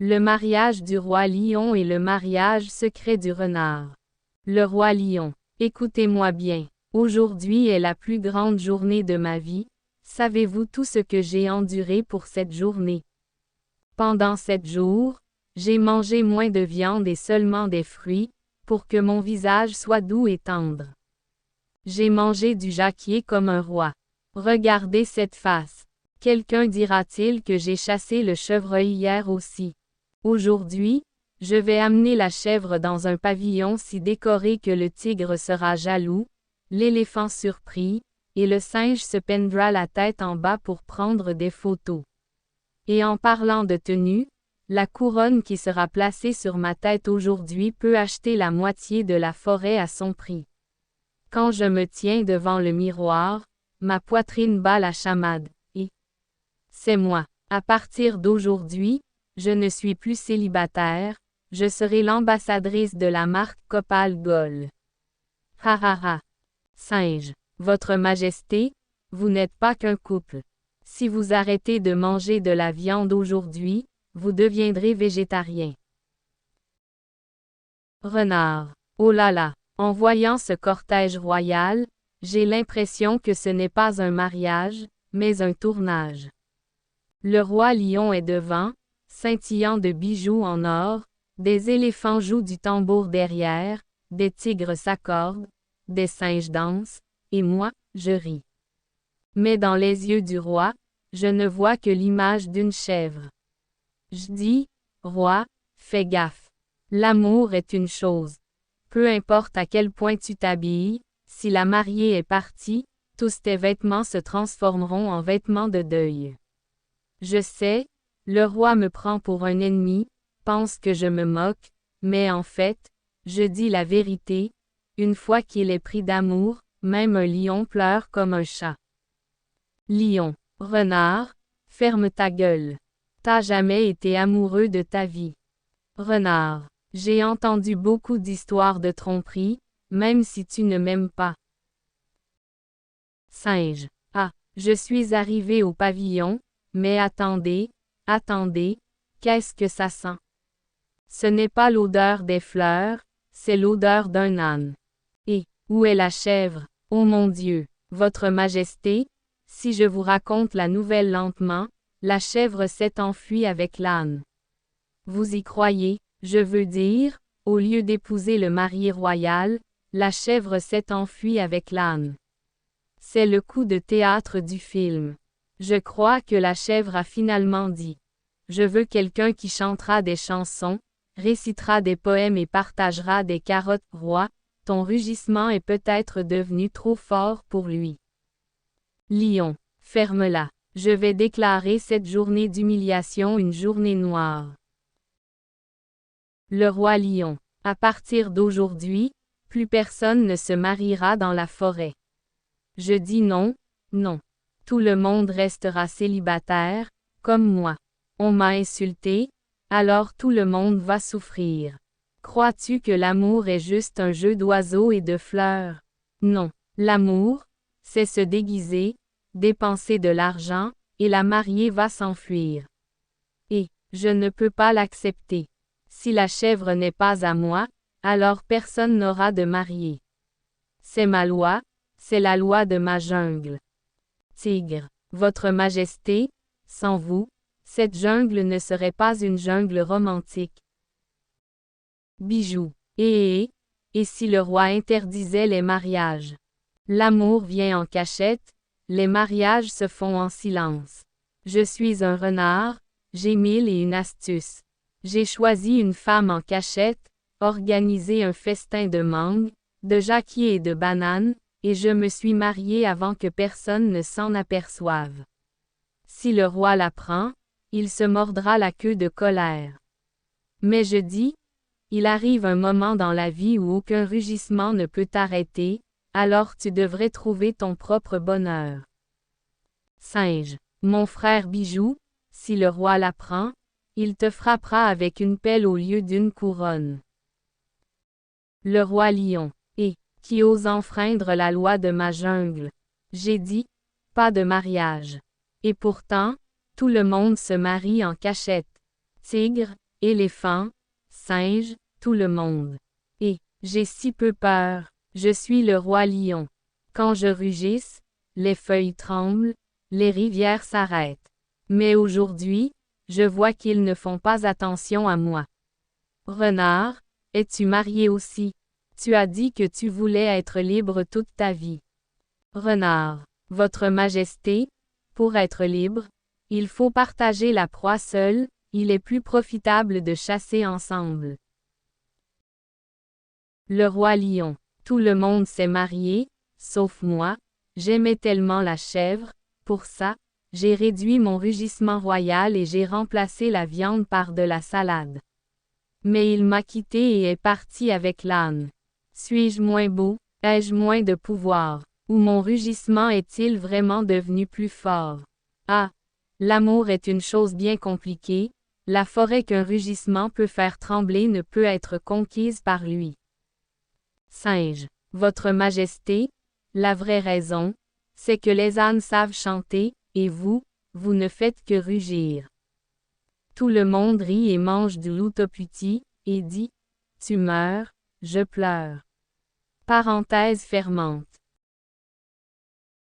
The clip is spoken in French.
Le mariage du roi lion et le mariage secret du renard. Le roi lion. Écoutez-moi bien. Aujourd'hui est la plus grande journée de ma vie. Savez-vous tout ce que j'ai enduré pour cette journée? Pendant 7 jours, j'ai mangé moins de viande et seulement des fruits, pour que mon visage soit doux et tendre. J'ai mangé du jacquier comme un roi. Regardez cette face. Quelqu'un dira-t-il que j'ai chassé le chevreuil hier aussi? Aujourd'hui, je vais amener la chèvre dans un pavillon si décoré que le tigre sera jaloux, l'éléphant surpris, et le singe se peignera la tête en bas pour prendre des photos. Et en parlant de tenue, la couronne qui sera placée sur ma tête aujourd'hui peut acheter la moitié de la forêt à son prix. Quand je me tiens devant le miroir, ma poitrine bat la chamade, et c'est moi. À partir d'aujourd'hui, je ne suis plus célibataire, je serai l'ambassadrice de la marque Copal Gold. Ha ha ha. Singe. Votre Majesté, vous n'êtes pas qu'un couple. Si vous arrêtez de manger de la viande aujourd'hui, vous deviendrez végétarien. Renard. Oh là là. En voyant ce cortège royal, j'ai l'impression que ce n'est pas un mariage, mais un tournage. Le roi lion est devant, scintillant de bijoux en or, des éléphants jouent du tambour derrière, des tigres s'accordent, des singes dansent, et moi, je ris. Mais dans les yeux du roi, je ne vois que l'image d'une chèvre. Je dis, roi, fais gaffe. L'amour est une chose. Peu importe à quel point tu t'habilles, si la mariée est partie, tous tes vêtements se transformeront en vêtements de deuil. Je sais, le roi me prend pour un ennemi, pense que je me moque, mais en fait, je dis la vérité, une fois qu'il est pris d'amour, même un lion pleure comme un chat. Lion. Renard, ferme ta gueule. T'as jamais été amoureux de ta vie. Renard. J'ai entendu beaucoup d'histoires de tromperie, même si tu ne m'aimes pas. Singe. Ah, je suis arrivé au pavillon, mais attendez, attendez, qu'est-ce que ça sent? Ce n'est pas l'odeur des fleurs, c'est l'odeur d'un âne. Et, où est la chèvre? Oh mon Dieu, Votre Majesté, si je vous raconte la nouvelle lentement, la chèvre s'est enfuie avec l'âne. Vous y croyez, je veux dire, au lieu d'épouser le marié royal, la chèvre s'est enfuie avec l'âne. C'est le coup de théâtre du film. Je crois que la chèvre a finalement dit. Je veux quelqu'un qui chantera des chansons, récitera des poèmes et partagera des carottes. Roi, ton rugissement est peut-être devenu trop fort pour lui. Lion, ferme-la. Je vais déclarer cette journée d'humiliation une journée noire. Le roi lion. À partir d'aujourd'hui, plus personne ne se mariera dans la forêt. Je dis non, non. Tout le monde restera célibataire, comme moi. On m'a insulté, alors tout le monde va souffrir. Crois-tu que l'amour est juste un jeu d'oiseaux et de fleurs? Non. L'amour, c'est se déguiser, dépenser de l'argent, et la mariée va s'enfuir. Et, je ne peux pas l'accepter. Si la chèvre n'est pas à moi, alors personne n'aura de mariée. C'est ma loi, c'est la loi de ma jungle. Tigre, Votre Majesté, sans vous, cette jungle ne serait pas une jungle romantique. Bijou, et si le roi interdisait les mariages? L'amour vient en cachette, les mariages se font en silence. Je suis un renard, j'ai 1001 astuces. J'ai choisi une femme en cachette, organisé un festin de mangue, de jacquier et de bananes, et je me suis marié avant que personne ne s'en aperçoive. Si le roi l'apprend, il se mordra la queue de colère. Mais je dis, il arrive un moment dans la vie où aucun rugissement ne peut t'arrêter, alors tu devrais trouver ton propre bonheur. Singe, mon frère Bijou, si le roi l'apprend, il te frappera avec une pelle au lieu d'une couronne. Le roi lion, et qui ose enfreindre la loi de ma jungle. J'ai dit, pas de mariage. Et pourtant, tout le monde se marie en cachette. Tigre, éléphant, singe, tout le monde. Et, j'ai si peu peur, je suis le roi lion. Quand je rugisse, les feuilles tremblent, les rivières s'arrêtent. Mais aujourd'hui, je vois qu'ils ne font pas attention à moi. Renard, es-tu marié aussi? Tu as dit que tu voulais être libre toute ta vie. Renard, Votre Majesté, pour être libre, il faut partager la proie seul, il est plus profitable de chasser ensemble. Le roi lion, tout le monde s'est marié, sauf moi, j'aimais tellement la chèvre, pour ça, j'ai réduit mon rugissement royal et j'ai remplacé la viande par de la salade. Mais il m'a quitté et est parti avec l'âne. Suis-je moins beau? Ai-je moins de pouvoir? Ou mon rugissement est-il vraiment devenu plus fort? Ah! L'amour est une chose bien compliquée, la forêt qu'un rugissement peut faire trembler ne peut être conquise par lui. Singe, Votre Majesté, la vraie raison, c'est que les ânes savent chanter, et vous, vous ne faites que rugir. Tout le monde rit et mange du loutoputi, et dit, tu meurs, je pleure. Parenthèse fermante.